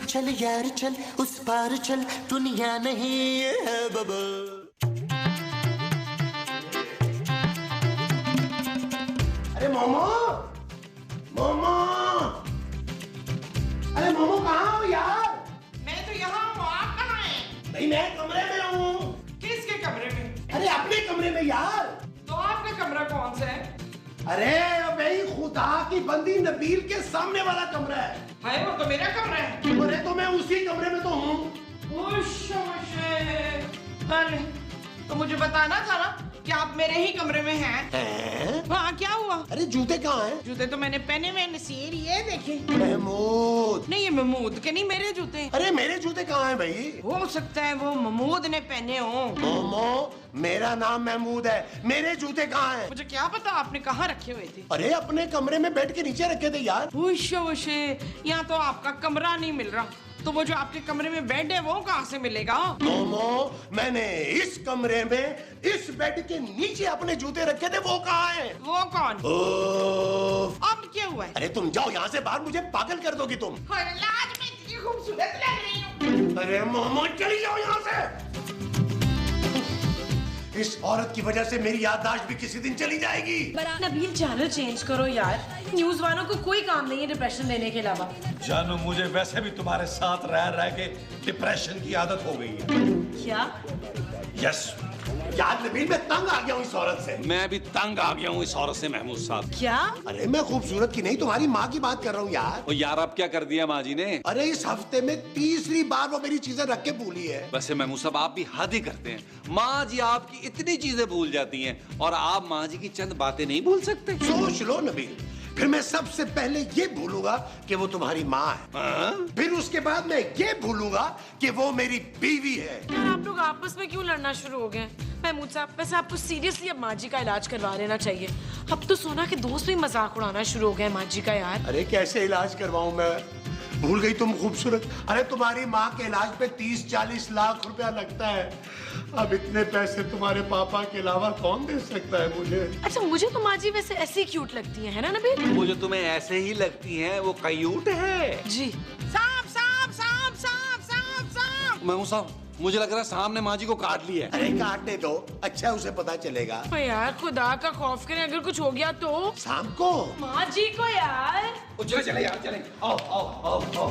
चल यार चल, उस पार चल, दुनिया नहीं है बाबा। अरे मोमो, मोमो, अरे मोमो कहाँ हो यार? मैं तो यहाँ हूँ, आप कहाँ हैं? नहीं मैं कमरे में हूँ। किसके कमरे में? अरे अपने कमरे में यार। तो आपका कमरा कौन सा है? अरे भाई खुदा की बंदी नबील के सामने वाला कमरा है। हाय वो तो मेरा कमरा है। अरे तो मैं उसी कमरे में तो हूँ। अरे तो मुझे बताना था ना कि आप मेरे ही कमरे में हैं। हाँ क्या हुआ? अरे जूते कहाँ हैं? जूते तो मैंने पहने हुए नसीर, ये देखे। महमूद। नहीं ये महमूद के नहीं, मेरे जूते। अरे मेरे जूते कहाँ हैं भाई? हो सकता है वो महमूद ने पहने हो। मोमो मेरा नाम महमूद है, मेरे जूते कहाँ हैं? मुझे क्या पता आपने कहाँ रखे हुए थे। अरे अपने कमरे में बेड के नीचे रखे थे यार। यहाँ तो आपका कमरा नहीं मिल रहा, तो वो जो आपके कमरे में बेड है वो कहाँ से मिलेगा? मोमो मैंने इस कमरे में इस बेड के नीचे अपने जूते रखे थे, वो कहाँ हैं? वो कौन? ओह, अब क्या हुआ है? अरे तुम जाओ यहाँ से बाहर, मुझे पागल कर दोगी तुम। आज मैं इतनी खूबसूरत लग रही हूँ। अरे मोमो चली जाओ यहाँ से। इस औरत की वजह से मेरी याददाश्त भी किसी दिन चली जाएगी। नबील चैनल चेंज करो यार, न्यूज वालों को कोई काम नहीं है डिप्रेशन देने के अलावा। जानू मुझे वैसे भी तुम्हारे साथ रह रह के डिप्रेशन की आदत हो गई है। क्या? यस यार नबील मैं तंग आ गया हूँ इस औरत से। मैं भी तंग आ गया हूँ इस औरत से महमूद साहब। क्या? अरे मैं खूबसूरत की नहीं तुम्हारी माँ की बात कर रहा हूँ यार। ओ यार अब क्या कर दिया माँ जी ने? अरे इस हफ्ते में तीसरी बार वो मेरी चीजें रख के भूली है। वैसे महमूद साहब आप भी हद ही करते हैं। माँ जी आपकी इतनी चीजें भूल जाती हैं और आप माँ जी की चंद बातें नहीं भूल सकते। सोच लो नबील, फिर मैं सबसे पहले ये भूलूंगा कि वो तुम्हारी माँ है। फिर उसके बाद मैं ये भूलूंगा कि वो मेरी बीवी है। यार आप लोग आपस में क्यों लड़ना शुरू हो गए? महमूद साहब वैसे आपको सीरियसली अब माँ जी का इलाज करवा लेना चाहिए। अब तो सोना के दोस्त भी मजाक उड़ाना शुरू हो गए माँ जी का यार। अरे कैसे इलाज करवाऊं मैं? भूल गई तुम खूबसूरत। अरे तुम्हारी माँ के इलाज पे 30-40 लाख रुपया लगता है। अब इतने पैसे तुम्हारे पापा के अलावा कौन दे सकता है मुझे? अच्छा मुझे तो माँ जी वैसे ऐसी क्यूट लगती है ना नबील? वो जो तुम्हें ऐसे ही लगती हैं वो क्यूट है। जी। सांप सांप सांप सांप सांप सांप। महमूद साहब मुझे लग रहा है सांप ने माँ जी को काट लिया है। अरे काटने दो, अच्छा उसे पता चलेगा। ओ यार खुदा का खौफ करें, अगर कुछ हो गया तो? शाम को माँ जी को यार। चले चले यार चले। आओ आओ आओ आओ।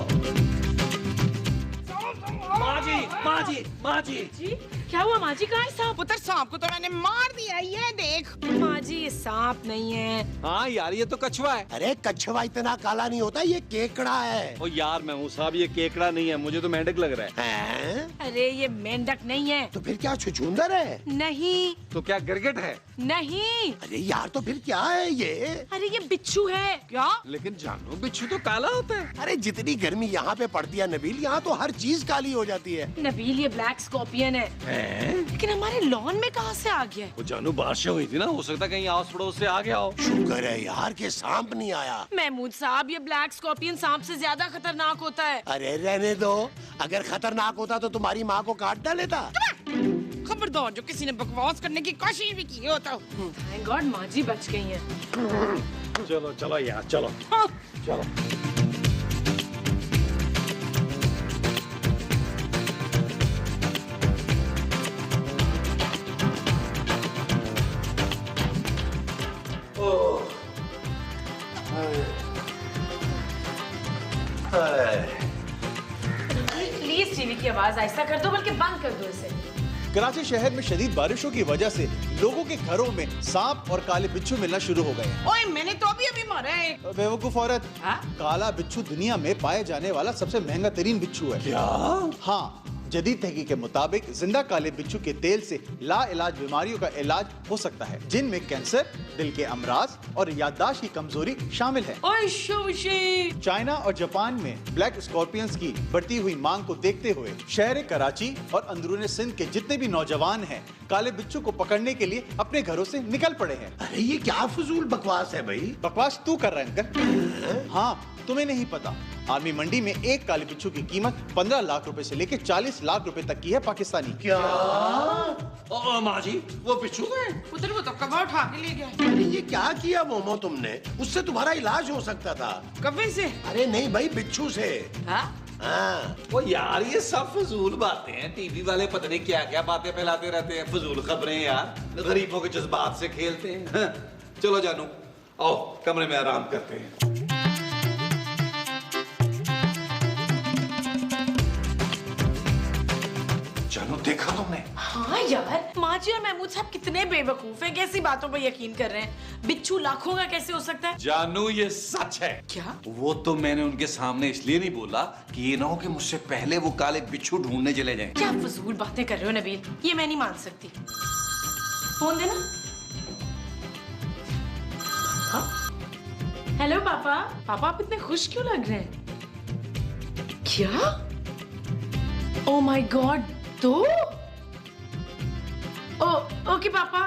माँ जी माँ जी माँ जी। जी क्या हुआ माँ जी? कहाँ है सांप? पुत्र सांप को तो मैंने मार दिया, ये देख। माँ जी ये सांप नहीं है। हाँ यार ये तो कछुआ है। अरे कछुआ इतना काला नहीं होता, ये केकड़ा है। ओ यार महमूद साहब ये केकड़ा नहीं है, मुझे तो मेंढक लग रहा है। हैं? अरे ये मेंढक नहीं है। तो फिर क्या छुछुंदर है? नहीं तो क्या गिरगिट है? नहीं। अरे यार तो फिर क्या है ये? अरे ये बिच्छू है। क्या? लेकिन जानू बिच्छू तो काला होता है। अरे जितनी गर्मी यहाँ पे पड़ती है नबील, यहाँ तो हर चीज काली हो जाती है। नबील ये ब्लैक स्कॉर्पियन है। लेकिन हमारे लॉन में कहाँ से आ गया? वो जानू बारिश हुई थी ना, हो सकता है कहीं आस पड़ोस से आ गया हो। शुक्र है यार कि सांप नहीं आया। महमूद साहब ये ब्लैक स्कॉर्पियन सांप से ज्यादा खतरनाक होता है। अरे रहने दो, अगर खतरनाक होता तो तुम्हारी माँ को काट डालेता। खबरदार जो किसी ने बकवास करने की कोशिश भी की हो तो। थैंक गॉड माँ जी बच गई हैं। चलो चलो यार चलो हाँ। चलो। प्लीज टीवी की आवाज आहिस्ता कर दो, बल्कि बंद कर दो इसे। कराची शहर में शदीद बारिशों की वजह से लोगों के घरों में सांप और काले बिच्छू मिलना शुरू हो गए हैं। ओए मैंने तो अभी मारा है। बेवकूफ औरत, काला बिच्छू दुनिया में पाए जाने वाला सबसे महंगा तरीन बिच्छू है। क्या? हाँ, जदीद तहकीक के मुताबिक जिंदा काले बिच्छू के तेल से ला इलाज बीमारियों का इलाज हो सकता है, जिनमें कैंसर, दिल के अमराज और याददाश्त की कमजोरी शामिल है। चाइना और जापान में ब्लैक स्कॉर्पियंस की बढ़ती हुई मांग को देखते हुए शहर कराची और अंदरूनी सिंध के जितने भी नौजवान हैं काले बिच्छू को पकड़ने के लिए अपने घरों से निकल पड़े हैं। अरे ये क्या फजूल बकवास है भाई? बकवास तू कर रहा है अंकल। हाँ तुम्हें नहीं पता, आर्मी मंडी में एक काले बिच्छू की कीमत 15 लाख रुपए से लेकर 40 लाख रुपए तक की है पाकिस्तानी। क्या? ओ माँ जी वो बिच्छू है। उधर वो तो कब्बा उठा के ले गया। अरे ये क्या किया मोमो तुमने? उससे तुम्हारा इलाज हो सकता था। कब्बे से? अरे नहीं भाई, बिच्छू से। हाँ? हाँ वो यार ये सब फजूल बातें हैं, टीवी वाले पता नहीं क्या क्या बातें फैलाते रहते हैं, फजूल खबरें यार, गरीबों के जज्बात से खेलते हैं। हाँ, चलो जानू आओ कमरे में आराम करते हैं। जानू देखा तुमने? हाँ यार, माँ जी और महमूद साहब कितने बेवकूफ हैं, कैसी बातों पर यकीन कर रहे हैं। बिच्छू लाखों का कैसे हो सकता है? जानू ये सच है। क्या? वो तो मैंने उनके सामने इसलिए नहीं बोला कि ये ना हो कि मुझसे पहले वो काले बिच्छू ढूंढने चले जाएं। क्या फजूल बातें कर रहे हो नबील, ये मैं नहीं मान सकती। फोन देना। हेलो पापा। पापा आप इतने खुश क्यों लग रहे हैं? क्या? ओह माय गॉड, दो? ओके पापा,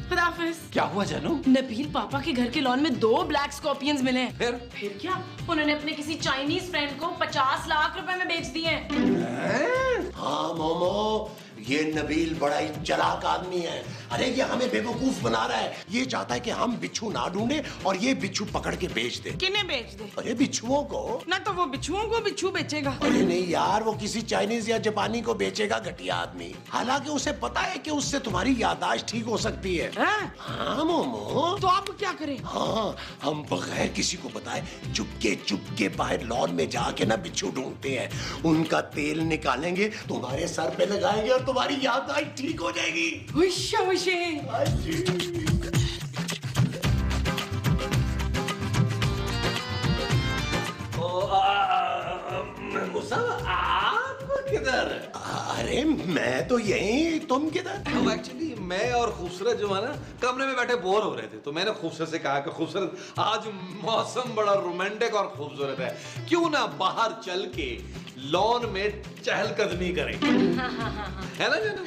खुदा हाफिज। क्या हुआ जानू? नबील, पापा के घर के लॉन में 2 ब्लैक स्कॉर्पियंस मिले हैं। फिर क्या? उन्होंने अपने किसी चाइनीज फ्रेंड को 50 लाख रुपए में बेच दिए हैं। हाँ मोमो, ये नबील बड़ा ही चालाक आदमी है। अरे ये हमें बेवकूफ बना रहा है। ये चाहता है कि हम बिच्छू ना ढूंढे और ये बिच्छू पकड़ के बेच दे। किन्हें बेच दे? अरे बिच्छुओं को। ना तो वो बिच्छुओं को बिच्छू बेचेगा। अरे नहीं यार, वो किसी चाइनीज या जापानी को बेचेगा, घटिया आदमी। हालांकि उसे पता है कि उससे तुम्हारी याददाश्त ठीक हो सकती है। हाँ मोमो। तो आप क्या करें? हाँ, हम बगैर किसी को बताए चुपके बाहर लॉन में जाके ना बिच्छू ढूंढते हैं, उनका तेल निकालेंगे, तुम्हारे सर पे लगाएंगे और तुम्हारी याददाश्त ठीक हो जाएगी। आप किधर? अरे मैं तो यही, तुम किधर? एक्चुअली मैं और खूबसूरत जो है ना कमरे में बैठे बोर हो रहे थे, तो मैंने खूबसूरत से कहा कि खूबसूरत आज मौसम बड़ा रोमांटिक और खूबसूरत है, क्यों ना बाहर चल के लॉन में चहलकदमी करें। है ना जानू?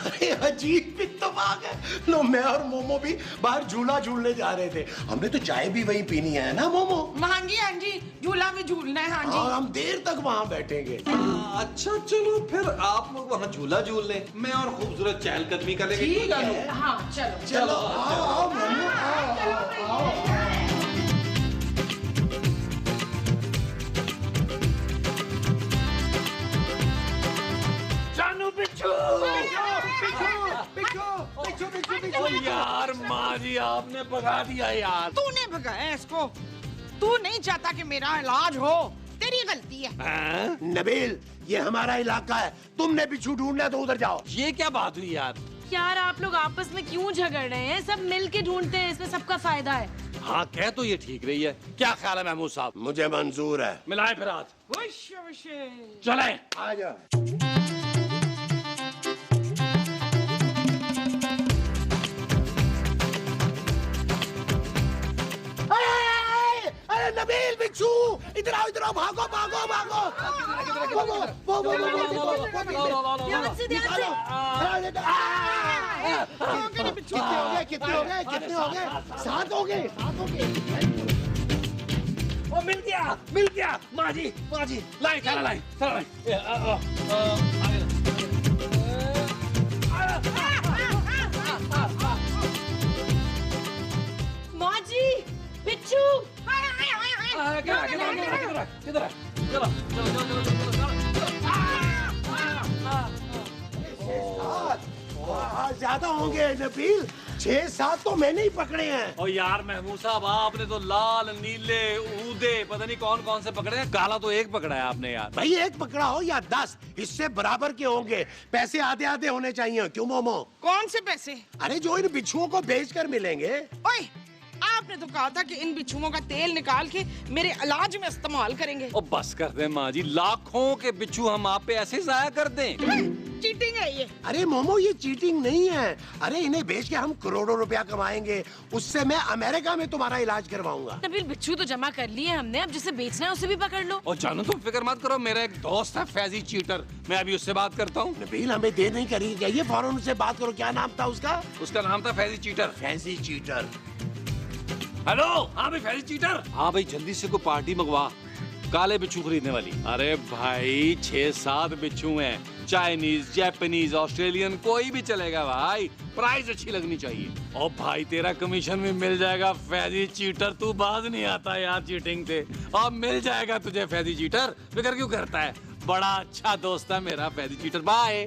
अरे अजीब इत्तेफाक है। लो मैं और मोमो भी बाहर झूला झूलने जा रहे थे। हमने तो चाय भी वहीं पीनी है ना मोमो? हाँ जी, झूला भी झूलना है। हाँ जी। और हम देर तक वहाँ बैठेंगे। अच्छा चलो फिर आप लोग वहाँ झूला झूल लें, मैं और खूबसूरत चहलकदमी करेंगे। ठीक है। हाँ चलो चलो आओ मोमो, आओ। जानू बिच्छू! यार माँ जी आपने भगा दिया यार। तूने भगाया इसको। तू नहीं चाहता कि मेरा इलाज हो, तेरी गलती है। नबील, ये हमारा इलाका है, तुमने बिच्छू ढूंढना है तो उधर जाओ। ये क्या बात हुई यार? यार आप लोग आपस में क्यों झगड़ रहे हैं? सब मिल के ढूंढते हैं, इसमें सबका फायदा है। हाँ कह तो ये ठीक रही है। क्या ख्याल है महमूद साहब? मुझे मंजूर है। मिलाए फिर हाथ, वुश। चले। आ जा। अरे नबील, बिच्छू इधर आओ, भागो भागो भागो। ध्यान से कितने हो गए? 7 हो गए। वो मिल गया माँ जी लाई चला लाई। माँ जी, बिच्छू। किधर? चलो। ज्यादा होंगे नबील, 6-7 तो मैंने ही पकड़े हैं। और यार महमूद साहब आपने तो लाल नीले ऊदे पता नहीं कौन कौन से पकड़े हैं, काला तो एक पकड़ा है आपने यार। भाई एक पकड़ा हो या 10, हिस्से बराबर के होंगे, पैसे आधे आधे होने चाहिए। क्यों मोमो? कौन से पैसे? अरे जो इन बिच्छुओं को बेचकर मिलेंगे। ओए, आपने तो कहा था कि इन बिच्छुओं का तेल निकाल के मेरे इलाज में इस्तेमाल करेंगे। ओ बस कर दे माँ जी, लाखों के बिच्छू हम आप पे ऐसे जाया कर दें? चीटिंग है ये। अरे मोमो, ये चीटिंग नहीं है। अरे इन्हें बेच के हम करोड़ों रुपया कमाएंगे, उससे मैं अमेरिका में तुम्हारा इलाज करवाऊंगा। नबील, बिच्छू तो जमा कर लिए हमने, अब जिसे बेचना है उसे भी पकड़ लो। और जानू तुम फिक्र मत करो, मेरा एक दोस्त है फैजी चीटर, मैं अभी उससे बात करता हूँ। नबील हमें देर नहीं करनी चाहिए, फौरन उससे बात करो। क्या नाम था उसका? उसका नाम था Faizi cheater. Fancy cheater. Hello, हाँ भाई फैजी चीटर। हाँ भाई जल्दी से कोई पार्टी मंगवा, काले बिच्छू खरीदने वाली। अरे भाई 6-7 बिच्छू हैं, चाइनीज, जापानीज, ऑस्ट्रेलियन, कोई भी चलेगा भाई। प्राइस अच्छी लगनी चाहिए। और भाई तेरा कमीशन भी मिल जाएगा फैजी चीटर, तू बाज नहीं आता यार चीटिंग से। अब मिल जाएगा तुझे फैजी चीटर, फिक्र क्यों करता है, बड़ा अच्छा दोस्त है मेरा फैजी चीटर। बाय।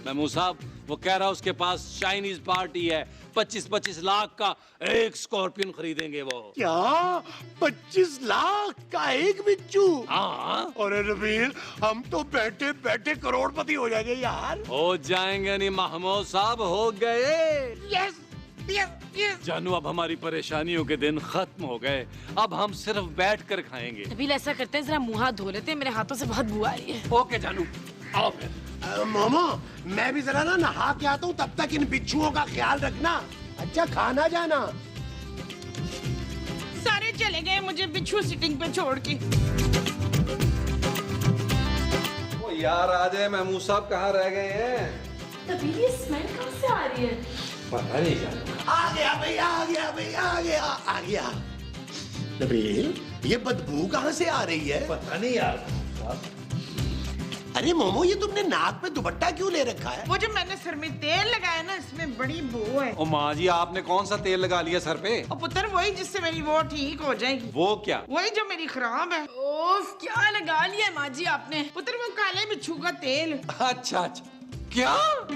महमूद साहब वो कह रहा उसके पास चाइनीज पार्टी है, 25-25 लाख का एक स्कॉर्पियन खरीदेंगे वो। क्या 25 लाख का एक बिच्छू? हाँ अरे नबील, हम तो बैठे बैठे करोड़पति हो जाएंगे यार। हो जाएंगे नहीं महमूद साहब, हो गए। Yes yes yes. जानू अब हमारी परेशानियों के दिन खत्म हो गए, अब हम सिर्फ बैठ कर खाएंगे। नबील ऐसा करते हैं जरा मुंह हाथ धो लेते हैं, मेरे हाथों से बहुत बू आ रही है। ओके जानू आओ फिर। मोमो, मैं भी जरा ना नहा के आता हूँ, तब तक इन बिच्छुओं का ख्याल रखना। अच्छा खाना जाना। सारे चले गए मुझे बिच्छू सिटिंग पे छोड़ के। ओ यार आ जाए, महमूद साहब कहाँ रह गए हैं? नबील ये स्मेल कहाँ से आ रही है? पता नहीं जानू। आ गया भैया, आ गया भैया, आ गया आ गया। नबील ये बदबू कहाँ से आ रही है? पता नहीं यार। अरे मोमो, ये तुमने नाक पे दुपट्टा क्यों ले रखा है? वो जो मैंने सर में तेल लगाया ना, इसमें बड़ी बू है। ओ माँ जी आपने कौन सा तेल लगा लिया सर पे? और पुत्र वही जिससे मेरी वो ठीक हो जाएगी। वो क्या? वही जो मेरी खराब है। ओफ क्या लगा लिया है माँ जी आपने? पुत्र वो काले बिच्छू का तेल। अच्छा अच्छा, क्या?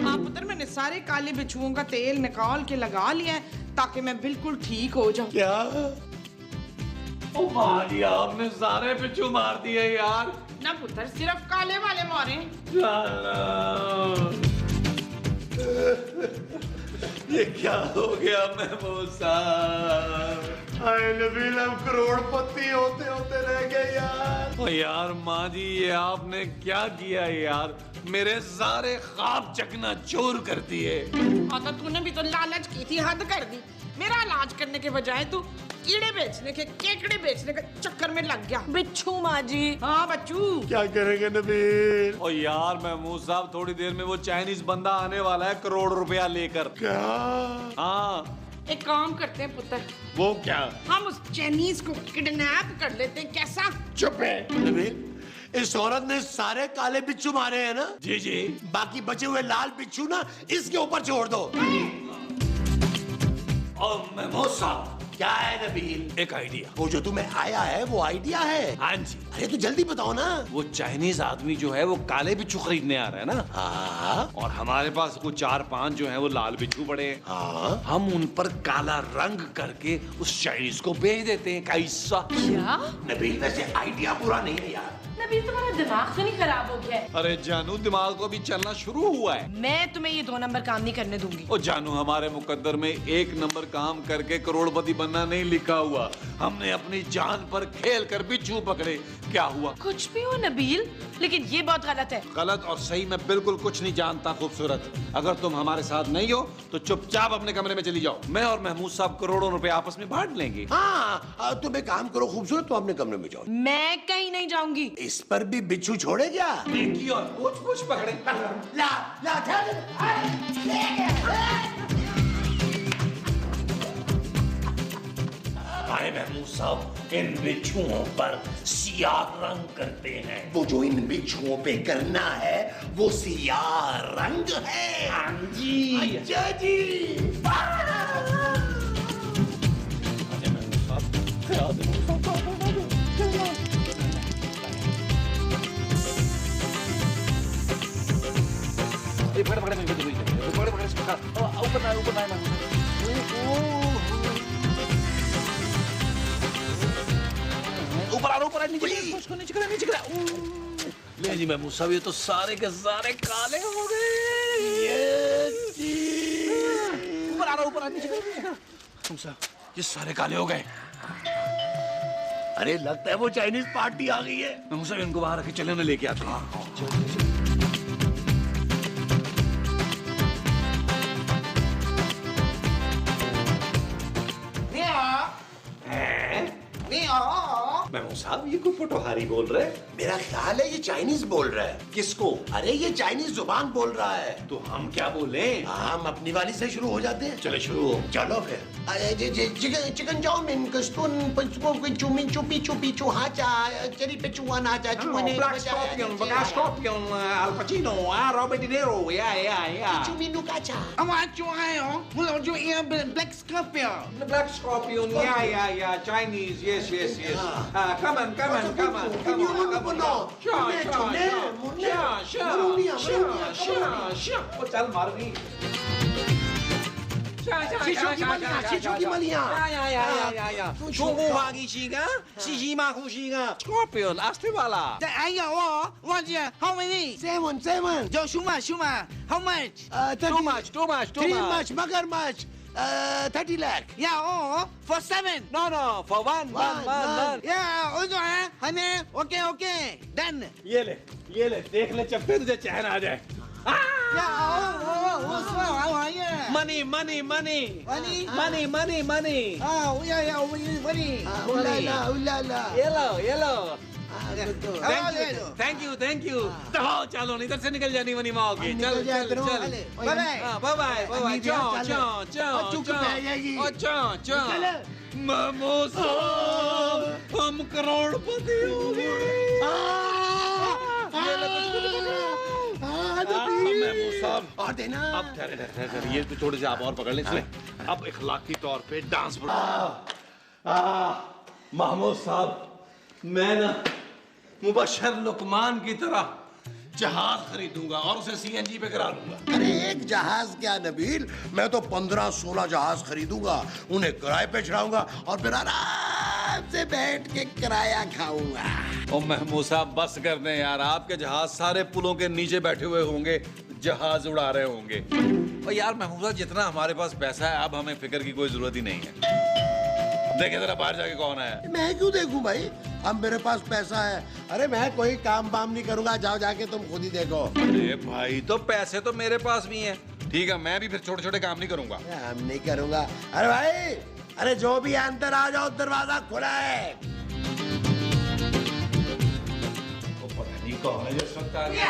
हाँ पुत्र, मैंने सारे काले बिच्छुओं का तेल निकाल के लगा लिया है ताकि मैं बिल्कुल ठीक हो जाऊं। क्या? ओ माँ जी आपने सारे बिच्छू मार दिए यार। ना पुत्र, सिर्फ काले वाले मारे। ये क्या हो गया महमूद साहब? हाय नबील, हम करोड़पति होते होते रह गए यार। ओ यार माँ जी ये आपने क्या किया यार, मेरे सारे ख्वाब चकनाचूर कर दिए। और तो तूने भी तो लालच की थी, हद कर दी। मेरा इलाज करने के बजाय तू कीड़े बेचने के, केकड़े बेचने के चक्कर में लग गया। बिच्छू माँ जी। हाँ बच्चू। क्या करेंगे नबील? ओ यार महमूद साहब थोड़ी देर में वो चाइनीज बंदा आने वाला है करोड़ रुपया लेकर। क्या? हाँ एक काम करते हैं पुत्र, वो क्या? हम उस चाइनीज को किडनैप कर लेते हैं, कैसा? चुप है नबील, इस औरत ने सारे काले बिच्छू मारे हैं ना? जी जी। बाकी बचे हुए लाल बिच्छू ना इसके ऊपर छोड़ दो। और महमूद साहब क्या है नबील? एक आइडिया। वो जो तुम्हें आया है वो आइडिया है? हाँ जी। अरे तो जल्दी बताओ ना। वो चाइनीज आदमी जो है वो काले बिच्छू खरीदने आ रहा है ना। हाँ और हमारे पास वो 4-5 जो है वो लाल बिच्छू पड़े हैं। हाँ। हम उन पर काला रंग करके उस चाइनीज को बेच देते हैं। कैसा? क्या? नबील वैसे आइडिया बुरा नहीं है यार। नबील तुम्हारा दिमाग तो नहीं खराब हो गया है? अरे जानू दिमाग तो अभी चलना शुरू हुआ है। मैं तुम्हें ये 2 नंबर काम नहीं करने दूंगी। ओ जानू हमारे मुकद्दर में 1 नंबर काम करके करोड़पति बनना नहीं लिखा हुआ। हमने अपनी जान पर खेल कर बिच्छू पकड़े, क्या हुआ? कुछ भी हो नबील, लेकिन ये बहुत गलत है। गलत और सही मैं बिल्कुल कुछ नहीं जानता खूबसूरत। अगर तुम हमारे साथ नहीं हो तो चुपचाप अपने कमरे में चली जाओ। मैं और महमूद साहब करोड़ों रुपए आपस में बांट लेंगे। हाँ तुम एक काम करो खूबसूरत, तो अपने कमरे में जाओ। मैं कहीं नहीं जाऊंगी। इस पर भी बिच्छू छोड़े क्या? देखिए और कुछ पकड़े। ला ला चल। भाई महमूद साहब इन बिच्छुओं पर सियाह रंग करते हैं। वो जो इन बिच्छुओं पे करना है वो सियाह रंग है। हाँ जी। अच्छा जी। ले जी महमूद साहब ये तो सारे के सारे काले हो गए। ऊपर आ रहा तुम साहब ये सारे काले हो गए। अरे लगता है वो चाइनीज पार्टी आ गई है। महमूद साहब इनको बाहर रखे, चले उन्हें लेके आते हैं। महमूद साहब ये कोई पोटोहारी बोल रहे हैं? मेरा ख्याल है ये चाइनीज बोल रहा है। किसको? अरे ये चाइनीज जुबान बोल रहा है। तो हम क्या बोले? हम अपनी वाली से शुरू हो जाते हैं। चले शुरू हो। चलो फिर। चिकन चाउमीन कस्तून चूमी चुपी चुपी चूहाचा चरी पे चुआना चा चुआने Black Scorpion, Al Pacino, Robert De Niro, yeah. चुमी नुकाचा। Black Scorpion. The Black Scorpion, yeah, Chinese, yes. Come on. Sure. वो चल मार दी। शीशों की मलियां। या। Scorpion, अस्ते वाला। How many? Seven. Joe, Shuma. How much? Too much. Three much, मगर much. 30 lakh. Yeah, for 7. No, for one. Yeah, honey. Okay. Done. ये ले देख ले चप्पे तुझे चैन आ जाए। Yeah, Money. Money? Money. Money. Ulala. Yellow. Thank you. चलो इधर से निकल जानी वनी माँ की। चल। Bye. चल। महमूद साहब, हम करोड़पति हो गए। महमूद साहब, और देना। अब ठहरे, ये तो थोड़े से आप और पकड़ लें। सुने, अब इखलाकी तौर पे डांस महमूद साहब, मैं ना मुबशर लुकमान की तरह जहाज खरीदूंगा और उसे सीएनजी पे करा लूंगा। अरे एक जहाज क्या नबील, मैं तो 15-16 जहाज खरीदूंगा, उन्हें किराए पे चढ़ाऊंगा और फिर आराम से बैठ के किराया खाऊंगा। ओ महमूद साहब बस कर दें यार, आपके जहाज सारे पुलों के नीचे बैठे हुए होंगे, जहाज उड़ा रहे होंगे। और यार महमूद साहब, जितना हमारे पास पैसा है अब हमें फिक्र की कोई जरूरत ही नहीं है। देखे जरा बाहर जाके कौन है। मैं क्यों देखूं भाई, अब मेरे पास पैसा है। अरे मैं कोई काम बाम नहीं करूंगा, जाओ जाके तुम खुद ही देखो। अरे भाई, तो पैसे तो मेरे पास भी हैं। ठीक है, मैं भी फिर छोटे काम नहीं करूंगा। काम नहीं करूंगा। अरे भाई, अरे जो भी है अंदर आ जाओ, दरवाजा खुला है। पता नहीं कौन है जो इस वक्त आ गया।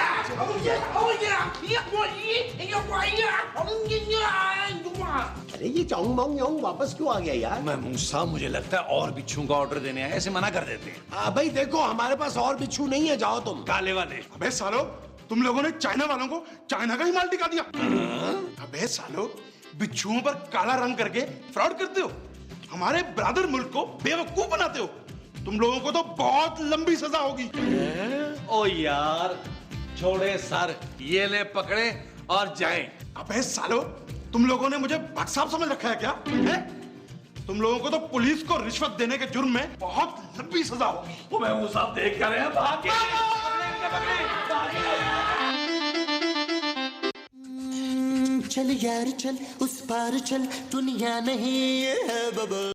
अरे ये चाउंग माउंग याउंग वापस क्यों आ गया यार? महमूद साहब, मुझे लगता है और बिच्छू का ऑर्डर देने आए, ऐसे मना कर देते हैं। भाई देखो, हमारे पास और बिच्छू नहीं है, जाओ तुम। काले वाले। अबे सालो, तुम लोगों ने चाइना वालों को चाइना का ही माल टिका दिया। अबे सालो, बिच्छुओं पर काला रंग करके फ्रॉड करते हो, हमारे ब्रदर मुल्क को बेवकूफ बनाते हो। तुम लोगों को तो बहुत लंबी सजा होगी। ओ यार, छोड़े सर, ये ले पकड़े और जाएं। अबे सालो, तुम लोगों ने मुझे भक्त साहब समझ रखा है क्या? है? तुम लोगों को तो पुलिस को रिश्वत देने के जुर्म में बहुत लंबी सजा होगी। वो महमूद साहब देख कर रहे हैं, भाग चल यार चल, उस पार चल, दुनिया नहीं है बबल।